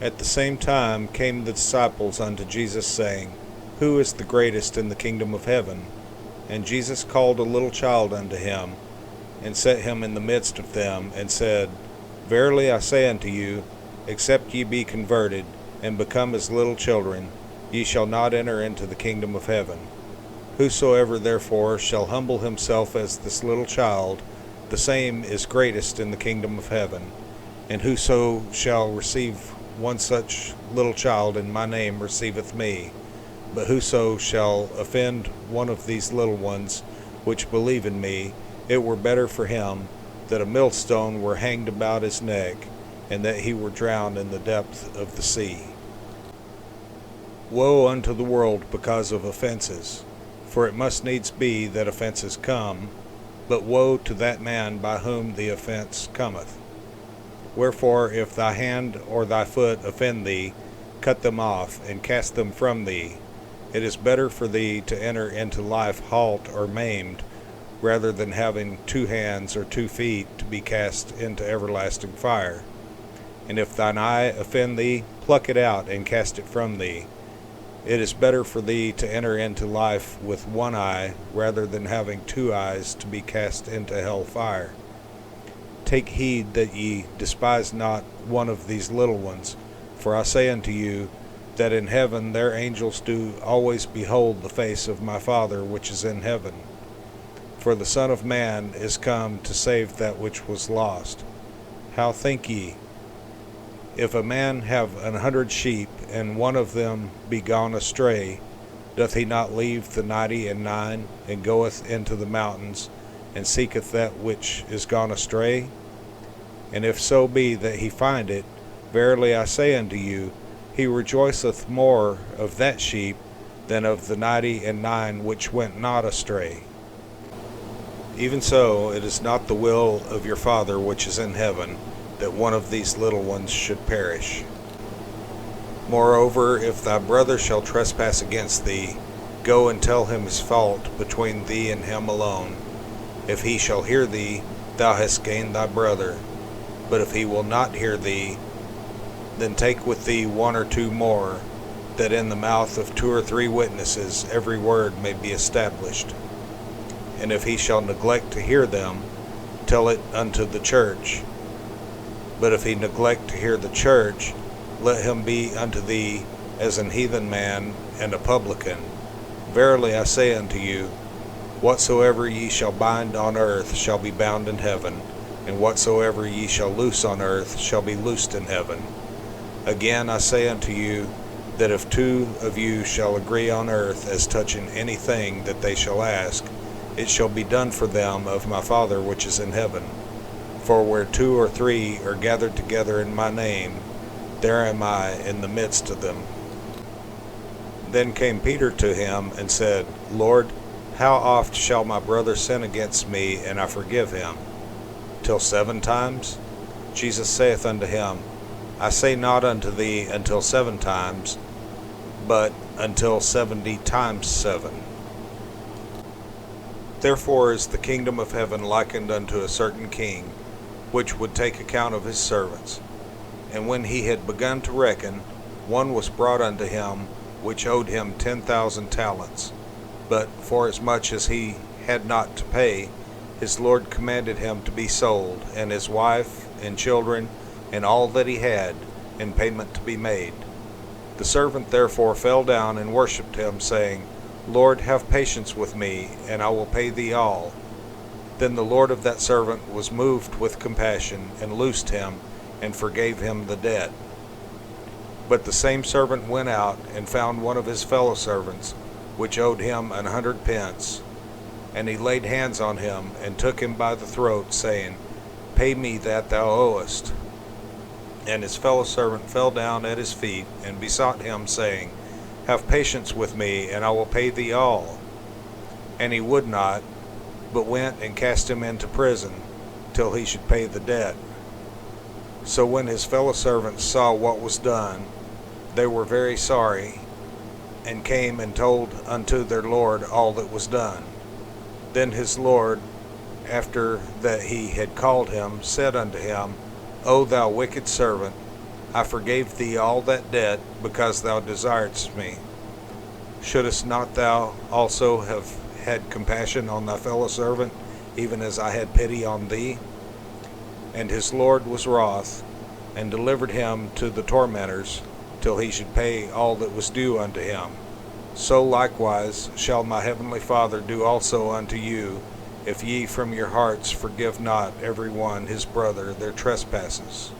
At the same time came the disciples unto Jesus, saying, Who is the greatest in the kingdom of heaven? And Jesus called a little child unto him, and set him in the midst of them, and said, Verily I say unto you, except ye be converted, and become as little children, ye shall not enter into the kingdom of heaven. Whosoever therefore shall humble himself as this little child, the same is greatest in the kingdom of heaven. And whoso shall receive one such little child in my name receiveth me. But whoso shall offend one of these little ones which believe in me, it were better for him that a millstone were hanged about his neck, and that he were drowned in the depth of the sea. Woe unto the world because of offenses! For it must needs be that offenses come, but woe to that man by whom the offense cometh. Wherefore, if thy hand or thy foot offend thee, cut them off, and cast them from thee. It is better for thee to enter into life halt or maimed, rather than having 2 hands or 2 feet to be cast into everlasting fire. And if thine eye offend thee, pluck it out, and cast it from thee. It is better for thee to enter into life with 1 eye, rather than having 2 eyes to be cast into hell fire. Take heed that ye despise not one of these little ones, for I say unto you, that in heaven their angels do always behold the face of my Father which is in heaven. For the Son of Man is come to save that which was lost. How think ye? If a man have 100 sheep, and one of them be gone astray, doth he not leave the 99, and goeth into the mountains, and seeketh that which is gone astray? And if so be that he find it, verily I say unto you, he rejoiceth more of that sheep than of the 99 which went not astray. Even so, it is not the will of your Father which is in heaven, that one of these little ones should perish. Moreover, if thy brother shall trespass against thee, go and tell him his fault between thee and him alone. If he shall hear thee, thou hast gained thy brother. But if he will not hear thee, then take with thee 1 or 2 more, that in the mouth of 2 or 3 witnesses every word may be established. And if he shall neglect to hear them, tell it unto the church. But if he neglect to hear the church, let him be unto thee as an heathen man and a publican. Verily I say unto you, whatsoever ye shall bind on earth shall be bound in heaven, and whatsoever ye shall loose on earth shall be loosed in heaven. Again I say unto you, that if 2 of you shall agree on earth as touching anything that they shall ask, it shall be done for them of my Father which is in heaven. For where 2 or 3 are gathered together in my name, there am I in the midst of them. Then came Peter to him and said, Lord, how oft shall my brother sin against me, and I forgive him? Till 7 times? Jesus saith unto him, I say not unto thee until 7 times, but until 70 times 7. Therefore is the kingdom of heaven likened unto a certain king, which would take account of his servants. And when he had begun to reckon, one was brought unto him, which owed him 10,000 talents. But forasmuch as he had not to pay, his Lord commanded him to be sold, and his wife, and children, and all that he had, and payment to be made. The servant therefore fell down and worshipped him, saying, Lord, have patience with me, and I will pay thee all. Then the Lord of that servant was moved with compassion, and loosed him, and forgave him the debt. But the same servant went out, and found one of his fellow servants, which owed him 100 pence. And he laid hands on him, and took him by the throat, saying, Pay me that thou owest. And his fellow servant fell down at his feet, and besought him, saying, Have patience with me, and I will pay thee all. And he would not, but went and cast him into prison, till he should pay the debt. So when his fellow servants saw what was done, they were very sorry, and came and told unto their Lord all that was done. Then his Lord, after that he had called him, said unto him, O thou wicked servant, I forgave thee all that debt, because thou desiredst me. Shouldest not thou also have had compassion on thy fellow servant, even as I had pity on thee? And his Lord was wroth, and delivered him to the tormentors, till he should pay all that was due unto him. So likewise shall my heavenly Father do also unto you, if ye from your hearts forgive not every one his brother their trespasses.